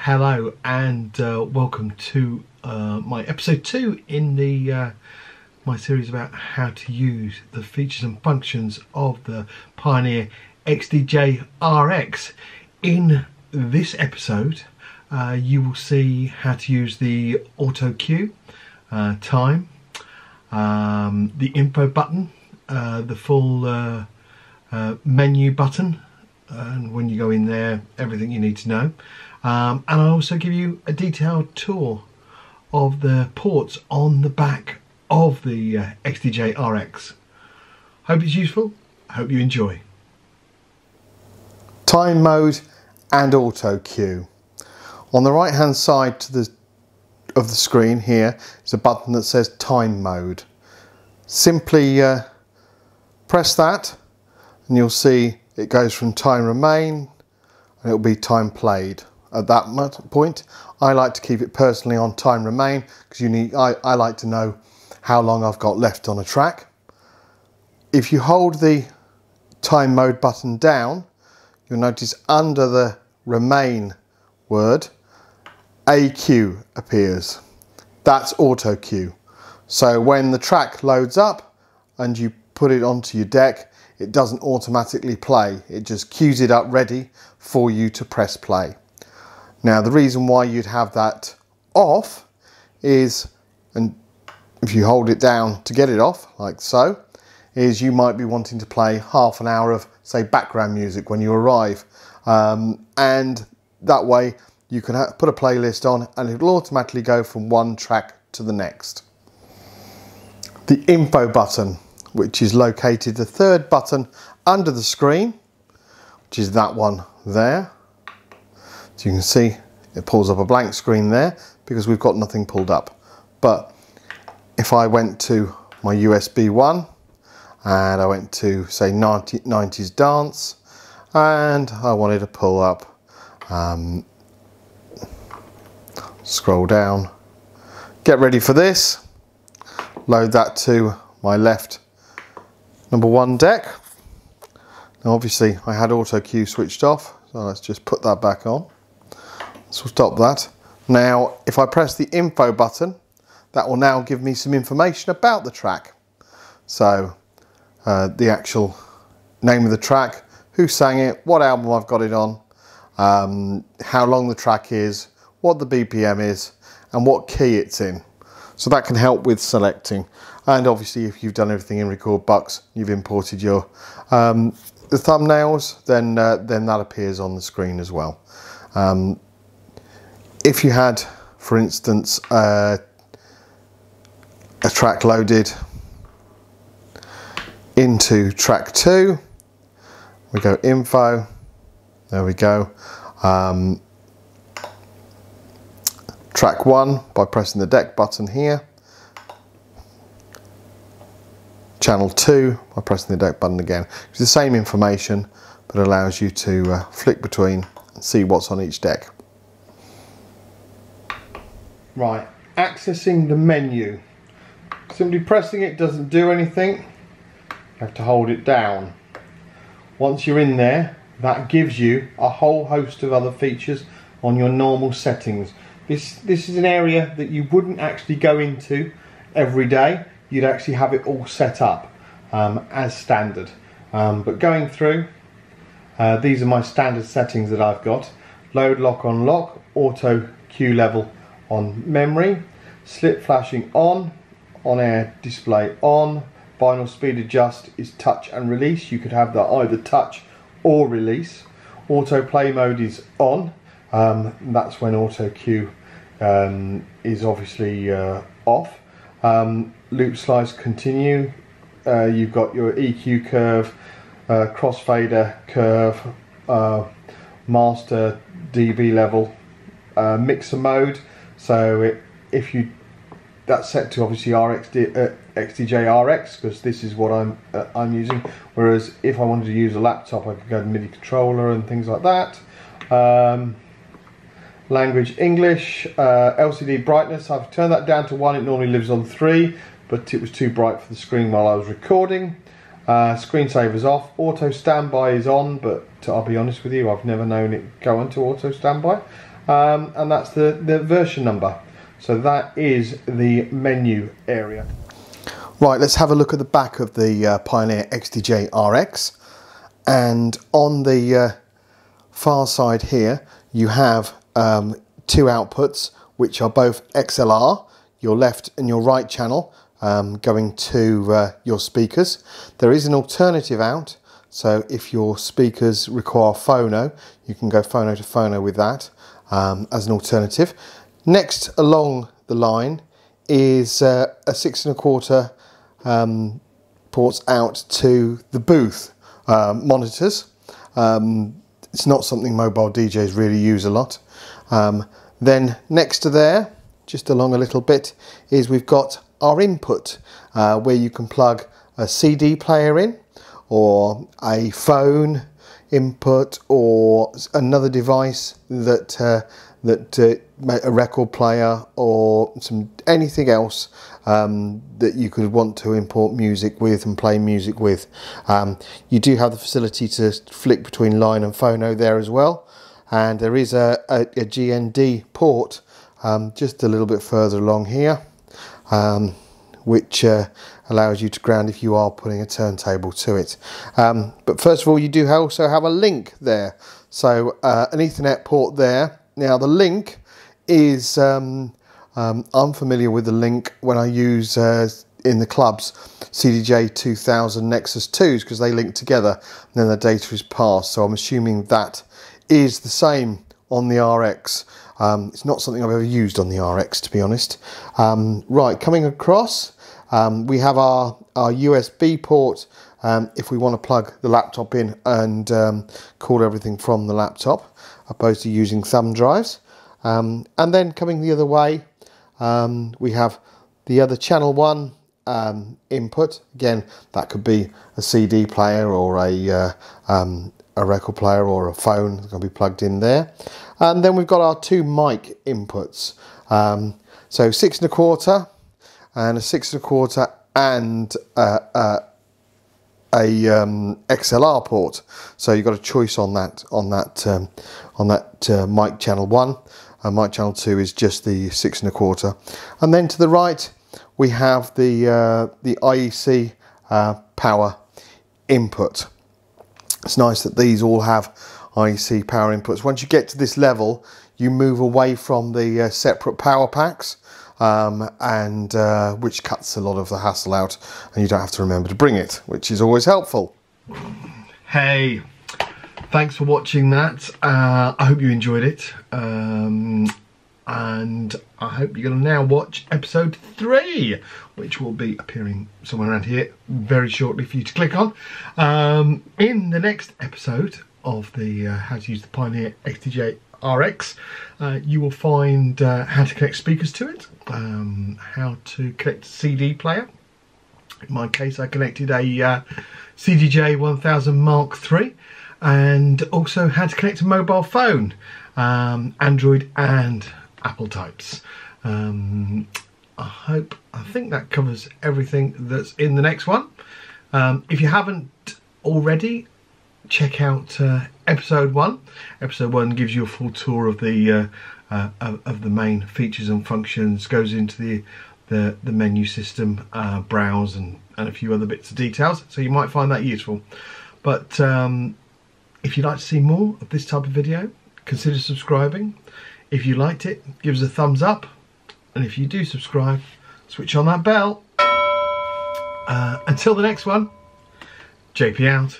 Hello and welcome to my episode 2 in the my series about how to use the features and functions of the Pioneer XDJ RX. In this episode you will see how to use the Autocue, time, the info button, the full menu button, and when you go in there, everything you need to know. And I'll also give you a detailed tour of the ports on the back of the XDJ RX. Hope it's useful. I hope you enjoy. Time mode and auto cue. On the right hand side of the screen here is a button that says time mode. Simply press that and you'll see it goes from time remain and it will be time played. At that point, I like to keep it personally on time remain because I like to know how long I've got left on a track. If you hold the time mode button down, you'll notice under the remain word, AQ appears. That's auto cue. So when the track loads up and you put it onto your deck, it doesn't automatically play. It just queues it up ready for you to press play. Now the reason why you'd have that off is, and if you hold it down to get it off, like so, is you might be wanting to play half an hour of, say, background music when you arrive. And that way you can put a playlist on and it'll automatically go from one track to the next. The info button, which is located the third button under the screen, which is that one there. So you can see it pulls up a blank screen there because we've got nothing pulled up. But if I went to my USB 1 and I went to, say, 90s dance and I wanted to pull up, scroll down, get ready for this, load that to my left number 1 deck. Now obviously I had auto cue switched off, so let's just put that back on. So we'll stop that. Now if I press the info button, that will now give me some information about the track. So the actual name of the track, who sang it, what album I've got it on, how long the track is, what the BPM is, and what key it's in. So that can help with selecting. And obviously if you've done everything in Record Bucks, you've imported your the thumbnails, then that appears on the screen as well. If you had, for instance, a track loaded into track 2, we go info, there we go. Track 1 by pressing the deck button here. Channel 2 by pressing the deck button again. It's the same information but allows you to flick between and see what's on each deck. Right, accessing the menu. Simply pressing it doesn't do anything. You have to hold it down. Once you're in there, that gives you a whole host of other features on your normal settings. This is an area that you wouldn't actually go into every day. You'd actually have it all set up as standard. But going through, these are my standard settings that I've got. Load, lock, unlock, auto cue level on memory, slip flashing on air display on, vinyl speed adjust is touch and release. You could have that either touch or release. Auto play mode is on. That's when auto cue is obviously off. Loop slice continue. You've got your EQ curve, crossfader curve, master dB level, mixer mode. So that's set to obviously XDJ RX because this is what I'm using. Whereas if I wanted to use a laptop, I could go to MIDI controller and things like that. Language English, LCD brightness. I've turned that down to 1. It normally lives on 3, but it was too bright for the screen while I was recording. Screensaver's off. Auto standby is on, but I'll be honest with you, I've never known it go into auto standby. and that's the version number. So that is the menu area. Right, let's have a look at the back of the Pioneer XDJ RX. And on the far side here, you have two outputs, which are both XLR, your left and your right channel, going to your speakers. There is an alternative out, so if your speakers require phono, you can go phono to phono with that as an alternative. Next along the line is a 6 1/4 ports out to the booth monitors. It's not something mobile DJs really use a lot. Then next to there, just along a little bit, is we've got our input, where you can plug a CD player in, or a phone input, or another device that a record player, or anything else that you could want to import music with and play music with. You do have the facility to flick between line and phono there as well, and there is a GND port just a little bit further along here, which allows you to ground if you are putting a turntable to it. But first of all, you do also have a link there, so an Ethernet port there. Now the link is, I'm familiar with the link when I use in the clubs CDJ 2000 Nexus 2s, because they link together and then the data is passed, so I'm assuming that is the same on the RX. It's not something I've ever used on the RX, to be honest. Right, coming across, we have our USB port if we want to plug the laptop in and call everything from the laptop, opposed to using thumb drives. And then coming the other way, we have the other channel 1 input. Again, that could be a CD player or a record player or a phone that's going to be plugged in there. And then we've got our two mic inputs. So 6 1/4 and a 6 1/4 and a XLR port. So you've got a choice on that mic channel 1. And mic channel 2 is just the 6 1/4. And then to the right we have the IEC power input. It's nice that these all have IEC power inputs. Once you get to this level, you move away from the separate power packs, which cuts a lot of the hassle out, and you don't have to remember to bring it, which is always helpful. Hey, thanks for watching that. I hope you enjoyed it, and I hope you're going to now watch episode 3, which will be appearing somewhere around here very shortly for you to click on. In the next episode of the how to use the Pioneer XDJ RX, you will find how to connect speakers to it, how to connect a CD player. In my case, I connected a CDJ 1000 Mark III, and also how to connect a mobile phone, Android and Apple types. I think that covers everything that's in the next one. If you haven't already, check out episode 1. Episode 1 gives you a full tour of the main features and functions, goes into the menu system, browse, and a few other bits of details, so you might find that useful. But if you'd like to see more of this type of video, consider subscribing. If you liked it, give us a thumbs up, and if you do subscribe, switch on that bell. Until the next one, JP out.